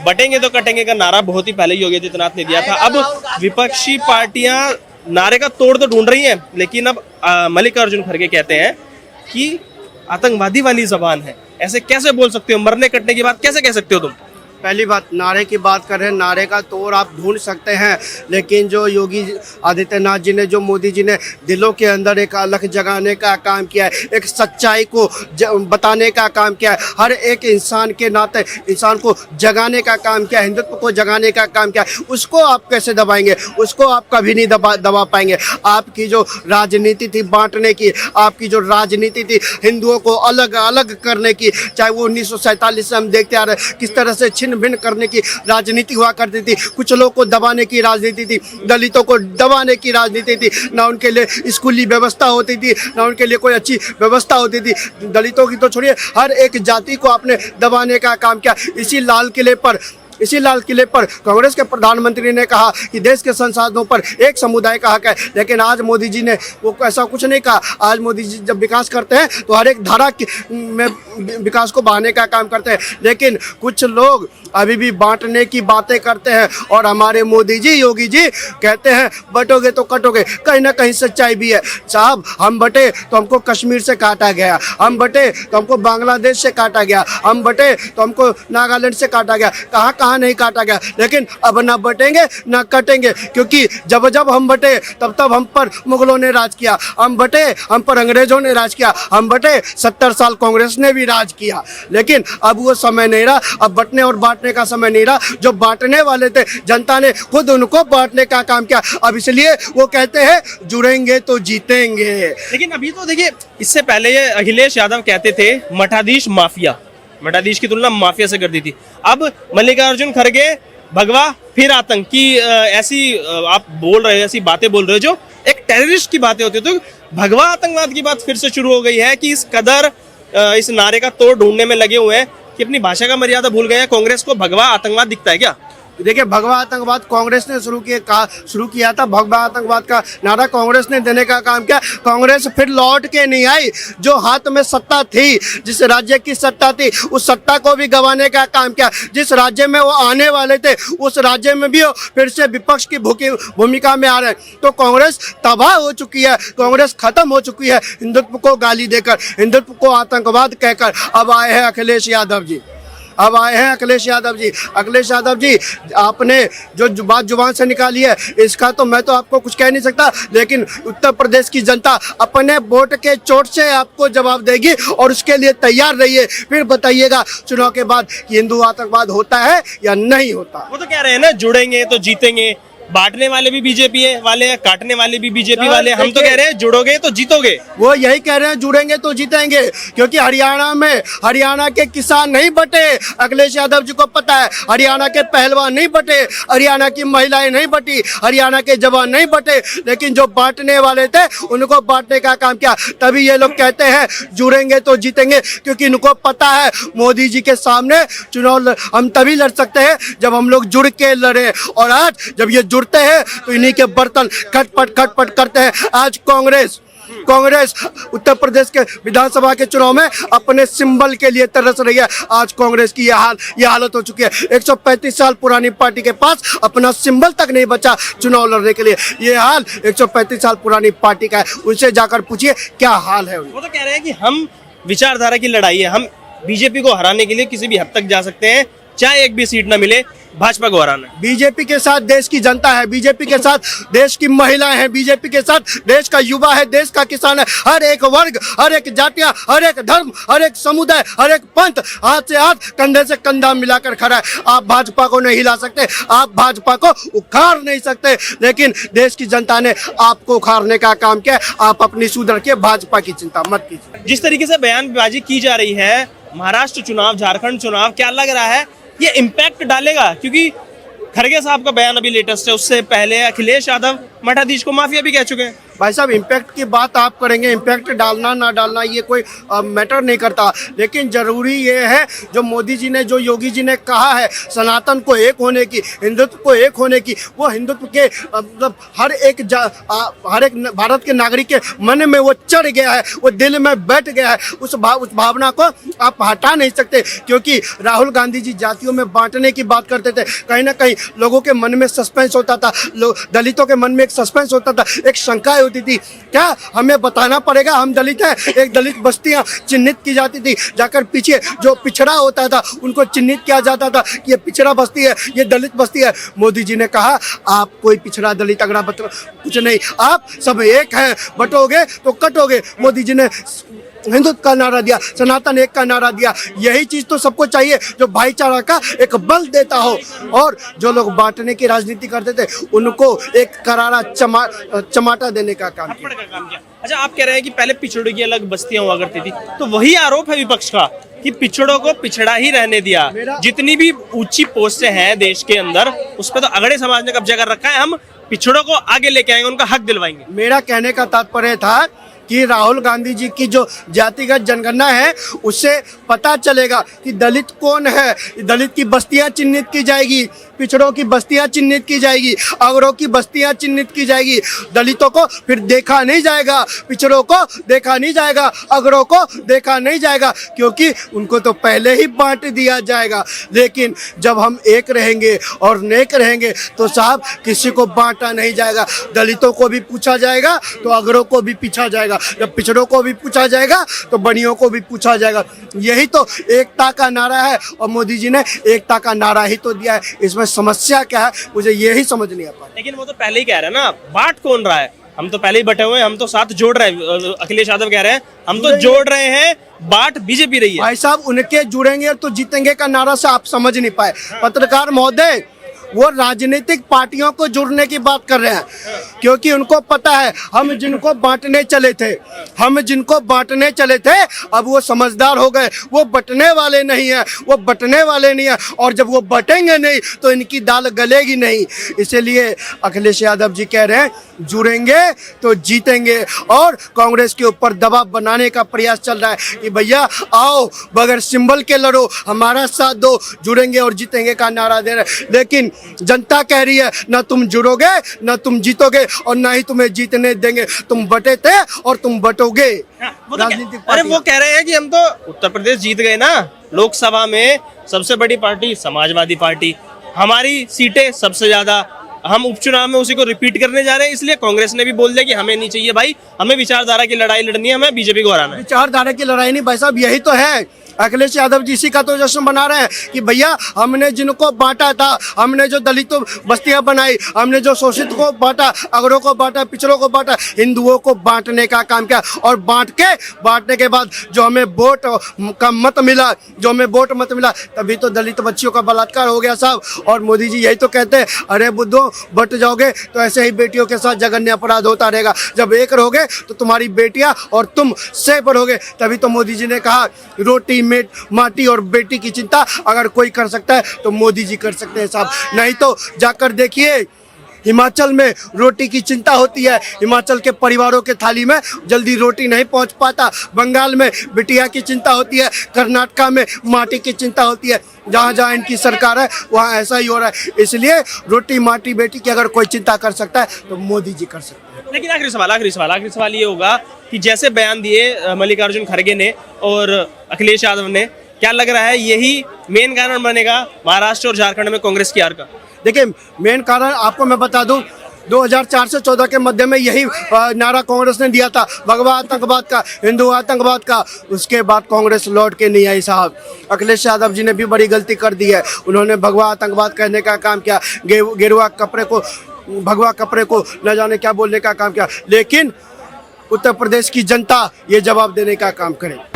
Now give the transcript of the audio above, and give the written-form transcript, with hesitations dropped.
बटेंगे तो कटेंगे का नारा बहुत ही पहले योगी आदित्यनाथ ने दिया था। अब विपक्षी पार्टियां नारे का तोड़ तो ढूंढ रही हैं, लेकिन अब मल्लिकार्जुन खड़गे कहते हैं कि आतंकवादी वाली जबान है। ऐसे कैसे बोल सकते हो? मरने कटने की बात कैसे कह सकते हो तुम? पहली बात, नारे की बात कर रहे हैं, नारे का तोड़ आप ढूंढ सकते हैं, लेकिन जो योगी आदित्यनाथ जी ने, जो मोदी जी ने दिलों के अंदर एक अलग जगाने का काम किया है, एक सच्चाई को बताने का काम किया है, हर एक इंसान के नाते इंसान को जगाने का काम किया है, हिंदुत्व को जगाने का काम किया है, उसको आप कैसे दबाएंगे? उसको आप कभी नहीं दबा पाएंगे। आपकी जो राजनीति थी बांटने की, आपकी जो राजनीति थी हिंदुओं को अलग अलग करने की, चाहे वो 1947 से हम देखते आ रहे किस तरह से छिन्न भिन्न करने की राजनीति हुआ करती थी, कुछ लोगों को दबाने की राजनीति थी, दलितों को दबाने की राजनीति थी, ना उनके लिए स्कूली व्यवस्था होती थी, ना उनके लिए कोई अच्छी व्यवस्था होती थी। दलितों की तो छोड़िए, हर एक जाति को आपने दबाने का काम किया। इसी लाल किले पर कांग्रेस के प्रधानमंत्री ने कहा कि देश के संसाधनों पर एक समुदाय का हक है, लेकिन आज मोदी जी ने वो ऐसा कुछ नहीं कहा। आज मोदी जी जब विकास करते हैं तो हर एक धारा में विकास को बढ़ाने का काम करते हैं, लेकिन कुछ लोग अभी भी बांटने की बातें करते हैं। और हमारे मोदी जी, योगी जी कहते हैं बटोगे तो कटोगे। कहीं ना कहीं सच्चाई भी है। साहब, हम बटे तो हमको कश्मीर से काटा गया, हम बटे तो हमको बांग्लादेश से काटा गया, हम बटे तो हमको नागालैंड से काटा गया, कहाँ नहीं काटा गया। लेकिन अब ना बटेंगे ना कटेंगे, क्योंकि जब जब हम बटे तब तब हम पर मुगलों ने राज किया, हम बटे हम पर अंग्रेजों ने राज किया, हम बटे 70 साल कांग्रेस ने भी राज किया। लेकिन अब वो समय नहीं रहा, अब बटने और बांटने का समय नहीं रहा। जो बांटने वाले थे जनता ने खुद उनको बांटने का काम किया। अब इसलिए वो कहते हैं जुड़ेंगे तो जीतेंगे। लेकिन अभी तो देखिए, इससे पहले ये अखिलेश यादव कहते थे मठाधीश माफिया, मठाधीश की तुलना माफिया से कर दी थी। अब मल्लिकार्जुन खड़गे भगवा फिर आतंक की ऐसी आप बोल रहे हैं, ऐसी बातें बोल रहे हो जो एक टेररिस्ट की बातें होती है। तो भगवा आतंकवाद की बात फिर से शुरू हो गई है कि इस कदर इस नारे का तोड़ ढूंढने में लगे हुए हैं कि अपनी भाषा का मर्यादा भूल गए हैं। कांग्रेस को भगवा आतंकवाद दिखता है क्या? देखिए, भगवा आतंकवाद कांग्रेस ने शुरू किया था। भगवा आतंकवाद का नारा कांग्रेस ने देने का काम किया। कांग्रेस फिर लौट के नहीं आई। जो हाथ में सत्ता थी, जिस राज्य की सत्ता थी, उस सत्ता को भी गंवाने का काम किया। जिस राज्य में वो आने वाले थे उस राज्य में भी वो फिर से विपक्ष की भूमिका में आ रहे हैं। तो कांग्रेस तबाह हो चुकी है, कांग्रेस खत्म हो चुकी है। हिंदुत्व को गाली देकर, हिंदुत्व को आतंकवाद कहकर अब आए हैं अखिलेश यादव जी। अखिलेश यादव जी, आपने जो बात जुबान से निकाली है, इसका तो मैं तो आपको कुछ कह नहीं सकता, लेकिन उत्तर प्रदेश की जनता अपने वोट के चोट से आपको जवाब देगी और उसके लिए तैयार रहिए। फिर बताइएगा चुनाव के बाद कि हिंदू आतंकवाद होता है या नहीं होता। वो तो कह रहे हैं ना, जुड़ेंगे तो जीतेंगे। बांटने वाले भी बीजेपी वाले हैं, काटने वाले भी बीजेपी वाले। हम तो कह रहे हैं जुड़ोगे तो जीतोगे। वो यही कह रहे हैं जुड़ेंगे तो जीतेंगे, क्योंकि हरियाणा के किसान नहीं बटे। अखिलेश यादव जी को पता है, हरियाणा के पहलवान नहीं बटे, हरियाणा की महिलाएं नहीं बटी, हरियाणा के जवान नहीं बटे, लेकिन जो बांटने वाले थे उनको बांटने का काम किया। तभी ये लोग कहते हैं जुड़ेंगे तो जीतेंगे, क्योंकि इनको पता है मोदी जी के सामने चुनाव हम तभी लड़ सकते हैं जब हम लोग जुड़ के लड़े। और आज जब ये जुड़ते हैं तो इन्हीं के बर्तन खटपट करते हैं। आज कांग्रेस उत्तर प्रदेश के विधानसभा के चुनाव में अपने सिंबल के लिए तरस रही है। आज कांग्रेस की ये हालत हो चुकी है। 135 साल पुरानी पार्टी के पास अपना सिंबल तक नहीं बचा चुनाव लड़ने के लिए। ये हाल 135 साल पुरानी पार्टी का है। उनसे जाकर पूछिए क्या हाल है। वो तो कह रहे हैं कि हम विचारधारा की लड़ाई है, हम बीजेपी को हराने के लिए किसी भी हद तक जा सकते हैं, चाहे एक भी सीट ना मिले, भाजपा को हराना। बीजेपी के साथ देश की जनता है, बीजेपी के साथ देश की महिलाएं हैं, बीजेपी के साथ देश का युवा है, देश का किसान है। हर एक वर्ग, हर एक जातियां, हर एक धर्म, हर एक समुदाय, हर एक पंथ हाथ से हाथ, कंधे से कंधा मिलाकर खड़ा है। आप भाजपा को नहीं हिला सकते, आप भाजपा को उखाड़ नहीं सकते, लेकिन देश की जनता ने आपको उखाड़ने का काम किया। आप अपनी सुधर के भाजपा की चिंता मत कीजिए। जिस तरीके से बयानबाजी की जा रही है, महाराष्ट्र चुनाव, झारखंड चुनाव, क्या लग रहा है ये इम्पैक्ट डालेगा? क्योंकि खड़गे साहब का बयान अभी लेटेस्ट है, उससे पहले अखिलेश यादव मठाधीश को माफिया भी कह चुके हैं। भाई साहब इम्पैक्ट की बात आप करेंगे, इम्पैक्ट डालना ना डालना ये कोई मैटर नहीं करता, लेकिन जरूरी ये है जो मोदी जी ने, जो योगी जी ने कहा है सनातन को एक होने की, हिंदुत्व को एक होने की, वो हिंदुत्व के मतलब हर एक भारत के नागरिक के मन में वो चढ़ गया है, वो दिल में बैठ गया है। उस भावना को आप हटा नहीं सकते, क्योंकि राहुल गांधी जी जातियों में बांटने की बात करते थे। कहीं ना कहीं लोगों के मन में सस्पेंस होता था, दलितों के मन में एक सस्पेंस होता था, एक शंका होती थी, क्या हमें बताना पड़ेगा हम दलित हैं। एक दलित बस्तियां चिन्हित की जाती थी, जाकर पीछे जो पिछड़ा होता था उनको चिन्हित किया जाता था कि ये पिछड़ा बस्ती है, ये दलित बस्ती है। मोदी जी ने कहा आप कोई पिछड़ा दलित अगड़ा कुछ नहीं, आप सब एक हैं, बटोगे तो कटोगे। मोदी जी ने हिंदुत्व का नारा दिया, सनातन एक का नारा दिया। यही चीज तो सबको चाहिए जो भाईचारा का एक बल देता हो, और जो लोग बांटने की राजनीति करते थे उनको एक करारा चमाटा देने का काम किया। अच्छा, आप कह रहे हैं कि पहले पिछड़ों की अलग बस्तियां हुआ करती थी, तो वही आरोप है विपक्ष का कि पिछड़ों को पिछड़ा ही रहने दिया। जितनी भी ऊंची पोस्टें हैं देश के अंदर उस पर तो अगड़े समाज ने कब्जा कर रखा है, हम पिछड़ों को आगे लेके आएंगे, उनका हक दिलवाएंगे। मेरा कहने का तात्पर्य था कि राहुल गांधी जी की जो जातिगत जनगणना है उससे पता चलेगा कि दलित कौन है। दलित की बस्तियां चिन्हित की जाएगी, पिछड़ों की बस्तियां चिन्हित की जाएगी, अगरों की बस्तियां चिन्हित की जाएगी। दलितों को फिर देखा नहीं जाएगा, पिछड़ों को देखा नहीं जाएगा, अगरों को देखा नहीं जाएगा, क्योंकि उनको तो पहले ही बांट दिया जाएगा। लेकिन जब हम एक रहेंगे और नेक रहेंगे तो साहब किसी को बांटा नहीं जाएगा। दलितों को भी पूछा जाएगा तो अगरों को भी पूछा जाएगा, जब पिछड़ों को भी पूछा जाएगा तो बनियों को भी पूछा जाएगा। यही तो एकता का नारा है, और मोदी जी ने एकता का नारा ही तो दिया है। इसमें समस्या क्या है मुझे यही समझ नहीं आता। लेकिन वो तो पहले ही कह रहे हैं ना, बांट कौन रहा है, हम तो पहले ही बटे हुए हैं, हम तो साथ जोड़ रहे हैं। अखिलेश यादव कह रहे हैं हम तो जोड़ रहे हैं, बांट बीजेपी रही है। भाई साहब उनके जुड़ेंगे तो जीतेंगे का नारा से आप समझ नहीं पाए। पत्रकार महोदय वो राजनीतिक पार्टियों को जुड़ने की बात कर रहे हैं, क्योंकि उनको पता है हम जिनको बांटने चले थे, अब वो समझदार हो गए, वो बटने वाले नहीं है, और जब वो बटेंगे नहीं तो इनकी दाल गलेगी नहीं। इसलिए अखिलेश यादव जी कह रहे हैं जुड़ेंगे तो जीतेंगे, और कांग्रेस के ऊपर दबाव बनाने का प्रयास चल रहा है कि भैया आओ बगैर सिंबल के लड़ो, हमारा साथ दो, जुड़ेंगे और जीतेंगे का नारा दे रहे हैं। लेकिन जनता कह रही है ना तुम जुड़ोगे ना तुम जीतोगे, और ना ही तुम्हें जीतने देंगे, तुम बटे थे और तुम बटोगे। राजनीतिक अरे वो कह रहे हैं कि हम तो उत्तर प्रदेश जीत गए ना, लोकसभा में सबसे बड़ी पार्टी समाजवादी पार्टी, हमारी सीटें सबसे ज्यादा, हम उपचुनाव में उसी को रिपीट करने जा रहे हैं। इसलिए कांग्रेस ने भी बोल दिया कि हमें नहीं चाहिए भाई, हमें विचारधारा की लड़ाई लड़नी है, हमें बीजेपी को हराना है। विचारधारा की लड़ाई नहीं भाई साहब, यही तो है। अखिलेश यादव जी इसी का तो जश्न मना रहे हैं कि भैया हमने जिनको बांटा था, हमने जो दलितों बस्तियां बनाई, हमने जो शोषित को बांटा, अगरों को बांटा, पिछड़ों को बांटा, हिंदुओं को बांटने का काम किया, और बांटने के बाद जो हमें वोट का मत मिला, तभी तो दलित बच्चियों का बलात्कार हो गया साहब। और मोदी जी यही तो कहते हैं अरे बुद्धो बट जाओगे तो ऐसे ही बेटियों के साथ जघन्य अपराध होता रहेगा, जब एक रहोगे तो तुम्हारी बेटियां और तुम सेफ रहोगे। तभी तो मोदी जी ने कहा रोटी माटी और बेटी की चिंता अगर कोई कर सकता है तो मोदी जी कर सकते हैं साहब। नहीं तो जाकर देखिए हिमाचल में रोटी की चिंता होती है, हिमाचल के परिवारों के थाली में जल्दी रोटी नहीं पहुंच पाता। बंगाल में बिटिया की चिंता होती है, कर्नाटका में माटी की चिंता होती है। जहाँ जहाँ इनकी सरकार है वहाँ ऐसा ही हो रहा है। इसलिए रोटी माटी बेटी की अगर कोई चिंता कर सकता है तो मोदी जी कर सकते हैं। लेकिन आखिरी सवाल ये होगा कि जैसे बयान दिए मल्लिकार्जुन खड़गे ने और अखिलेश यादव ने, क्या लग रहा है यही मेन कारण बनेगा महाराष्ट्र और झारखंड में कांग्रेस की हार का? देखिए मेन कारण आपको मैं बता दूं, 2004 से 14 के मध्य में यही नारा कांग्रेस ने दिया था, भगवा आतंकवाद का, हिंदू आतंकवाद का। उसके बाद कांग्रेस लौट के नहीं आई साहब। अखिलेश यादव जी ने भी बड़ी गलती कर दी है, उन्होंने भगवा आतंकवाद कहने का काम किया, गेरुआ कपड़े को भगवा कपड़े को न जाने क्या बोलने का काम किया। लेकिन उत्तर प्रदेश की जनता ये जवाब देने का काम करे।